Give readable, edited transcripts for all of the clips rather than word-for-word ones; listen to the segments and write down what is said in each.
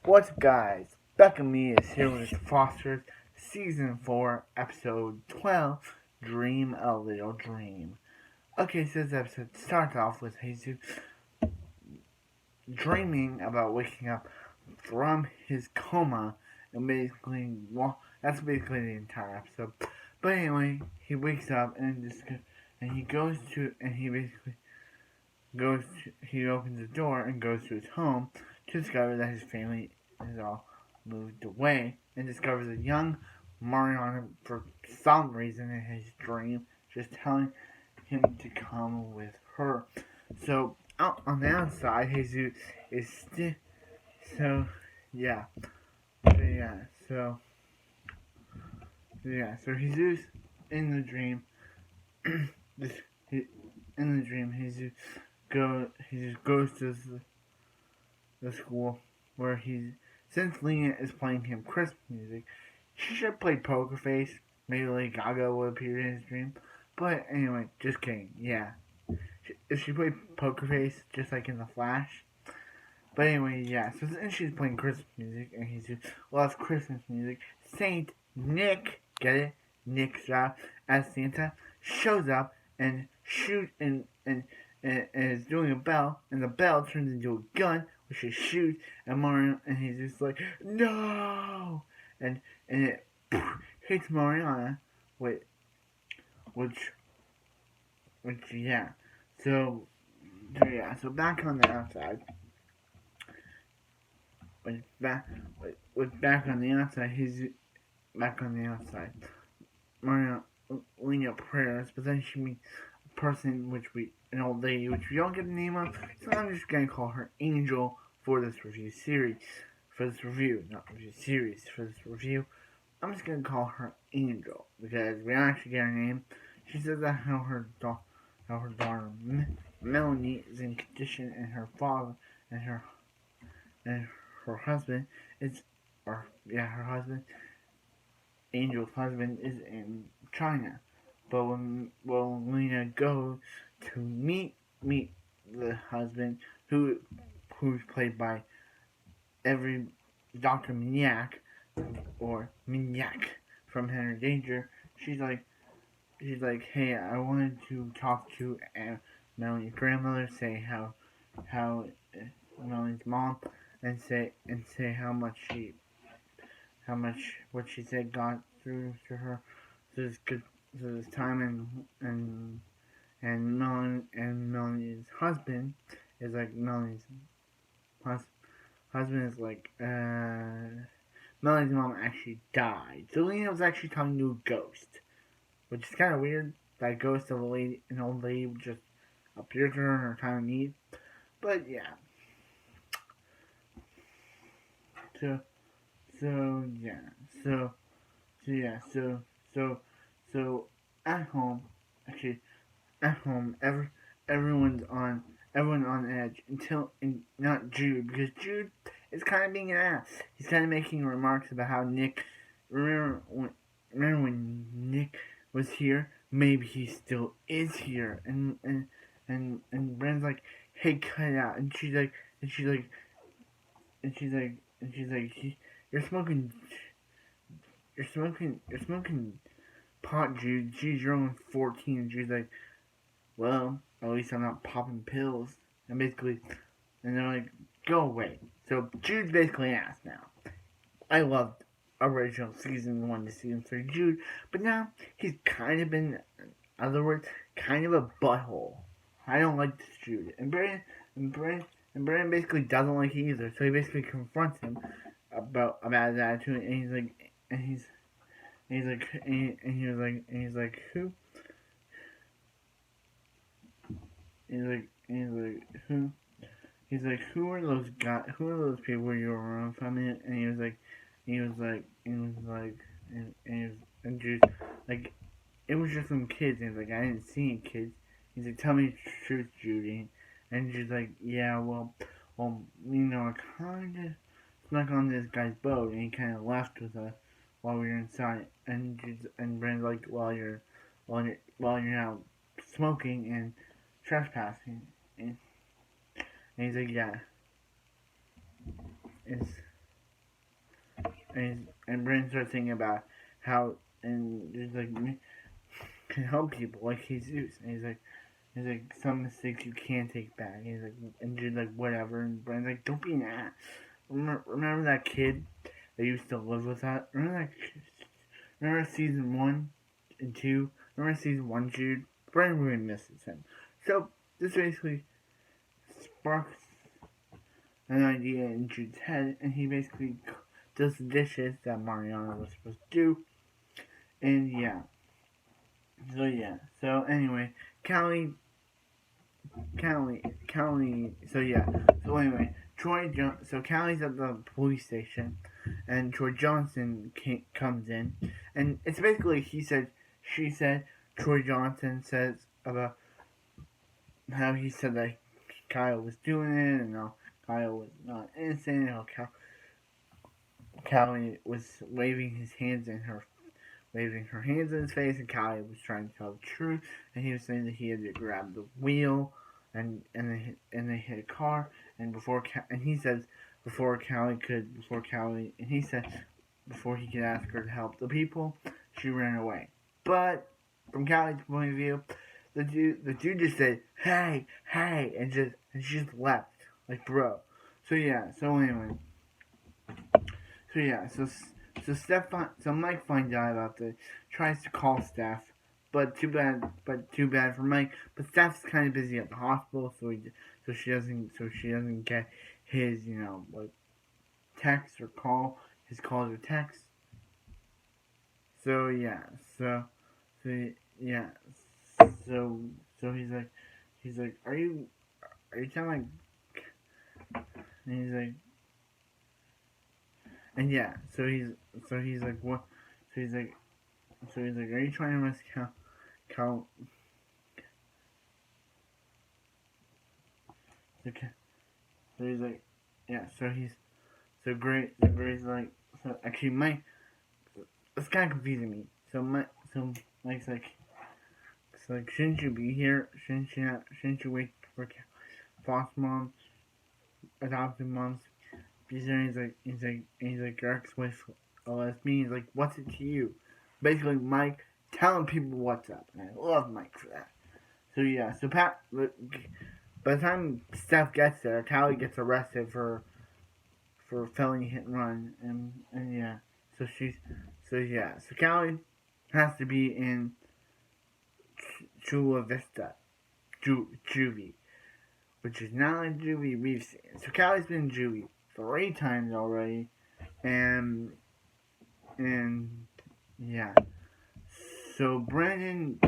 What's up, guys? Becca Me is here with Foster's Season 4, Episode 12, Dream a Little Dream. Okay, so this episode starts off with Jesus dreaming about waking up from his coma, and that's basically the entire episode. But anyway, he wakes up and he goes to, and he basically he opens the door and goes to his home to discover that his family is all moved away, and discovers a young Mariana for some reason in his dream, just telling him to come with her. So out on the outside, Jesus is still so yeah, so yeah, so yeah, so Jesus in the dream, this in the dream, he just goes to the school where since Lena is playing him Christmas music, she should have played Poker Face. Maybe Lady Gaga would appear in his dream. But anyway, just kidding. Yeah. If she played Poker Face, just like in The Flash. But anyway, yeah. So since she's playing Christmas music, and he loves Christmas music, Saint Nick, get it? Nick Stroud, as Santa, shows up and shoots and is doing a bell, and the bell turns into a gun, which he shoots, and Mario, and he's just like, no, and it hits Mariana, with which yeah, so yeah, so back on the outside, back on the outside, he's back on the outside. Mario Lena prayers, but then she meets a person, an old lady, which we don't get the name of, so I'm just gonna call her Angel for this review series. For this review, not review series, for this review, I'm just gonna call her Angel because we don't actually get her name. She says that how her daughter Melanie is in condition, and her father and her husband is, her husband, Angel's husband, is in China. But when Lena goes to meet the husband, who's played by every Dr. Minyak, or Minyak from Henry Danger, she's like, hey, I wanted to talk to Melanie's grandmother, say how Melanie's mom, and say how much what she said got through to her. So this good, so this time, and Melanie's husband is like husband is like Melanie's mom actually died. So Lena was actually talking to a ghost, which is kind of weird. That ghost of an old lady, would just appear to her in her time of need. But yeah, so so yeah, so so yeah, so so at home, actually at home, everyone's on edge until not Jude, because Jude is kind of being an ass. He's kind of making remarks about how Nick. Remember when Nick was here? Maybe he still is here, and Bren's like, "Hey, cut it out," and she's like, and she's like, "You're smoking, you're smoking pot, Jude. Geez, you're only 14." And she's like, well, at least I'm not popping pills. And they're like, go away. So Jude's basically an ass now. I loved original season 1 to season 3 Jude, but now he's kind of been, in other words, kind of a butthole. I don't like this Jude. And Brandon basically doesn't like it either. So he basically confronts him about his attitude, and he's like, and he's like, who? He's like, who? He's like, who are those guys? Who are those people you were around from? And he was like, and just like, it was just some kids. And he's like, I didn't see any kids. He's like, tell me the truth, Judy. And she's like, yeah, well, I kind of snuck on this guy's boat, and he kind of left with us while we were inside. And Brand's like, while you're out smoking and trespassing. And he's like, yeah, it's and Brandon starts thinking about how and there's like can help people like Jesus, and he's like some mistakes you can't take back. He's like and just like whatever, and Brandon's like don't be an ass. Remember that kid that used to live with us? Remember season 1 and 2? Remember season 1, Jude? Brandon really misses him. So this basically sparks an idea in Jude's head, and he basically does the dishes that Mariana was supposed to do. And yeah. So anyway, Callie. So yeah. So anyway, So Callie's at the police station, and Troy Johnson comes in, and it's basically he said, she said. Troy Johnson says about how he said that Kyle was doing it, and how Kyle was not innocent, and how Callie was waving her hands in his face, and Callie was trying to tell the truth, and he was saying that he had to grab the wheel, and they hit a car, and he says before he could ask her to help the people, she ran away. But from Callie's point of view, the dude just said hey, and she just left, like, bro. So yeah. So anyway. So yeah. So Mike finds out about this, tries to call Steph, but too bad for Mike. But Steph's kind of busy at the hospital, so she doesn't get his like text or call, his calls or texts. So yeah. So yeah. So he's like, are you telling? And he's like, and yeah. So he's like, what? So he's like, are you trying to arrest Cal? Okay. So he's like, yeah. So Gray's like, so actually Mike, it's kind of confusing me. So Mike's like. So like, shouldn't you be here? Shouldn't you wait for foster moms, adopted moms? He's like, your ex-wife left me. He's like, what's it to you? Basically, Mike telling people what's up, and I love Mike for that. So yeah, by the time Steph gets there, Callie gets arrested for felony hit and run, and yeah, so Callie has to be in Chula Vista, juvie, which is not like juvie we've seen. So Callie's been in juvie 3 times already, and yeah. So Brandon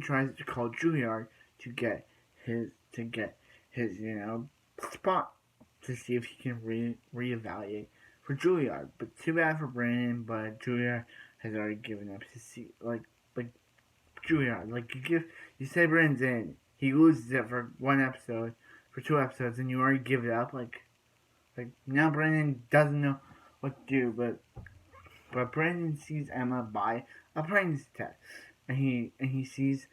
tries to call Juilliard to get his spot to see if he can reevaluate for Juilliard. But too bad for Brandon. But Juilliard has already given up his seat. Like Juilliard, like you say Brandon's in, he loses it for 2 episodes, and you already give it up. Like now Brandon doesn't know what to do. But Brandon sees Emma buy a pregnancy test, and he sees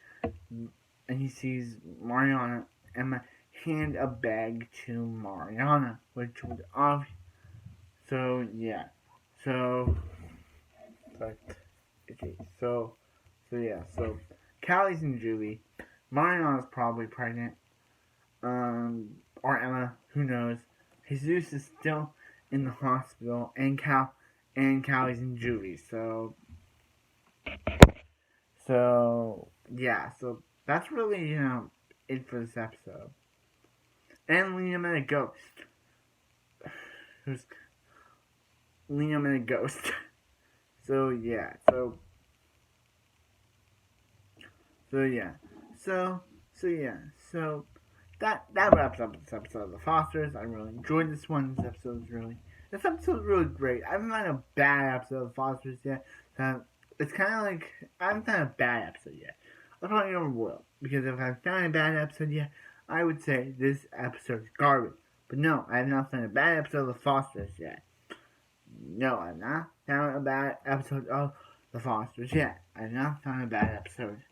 Emma hand a bag to Mariana, which was obvious. So yeah, so Callie's in juvie. Mariana's probably pregnant, or Emma, who knows? Jesus is still in the hospital, and Callie's in juvie. So yeah, so that's really it for this episode. And Lena met a ghost. Lena met a ghost. So yeah, so that wraps up this episode of The Fosters. I really enjoyed this one. This episode was really great. I haven't had a bad episode of The Fosters yet. It's kind of like I haven't had a bad episode yet. I probably never will, because if I've found a bad episode yet, I would say this episode is garbage. But no, I have not found a bad episode of The Fosters yet. No, I have not found a bad episode of The Fosters yet. I have not found a bad episode.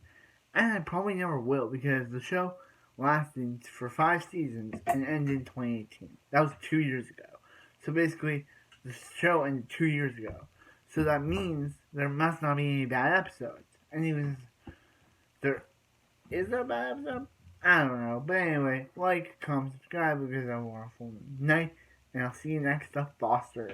And I probably never will, because the show lasted for 5 seasons and ended in 2018. That was 2 years ago. So basically, the show ended 2 years ago. So that means there must not be any bad episodes. And even if there is a bad episode, I don't know. But anyway, like, comment, subscribe because I have a wonderful night. And I'll see you next to Foster.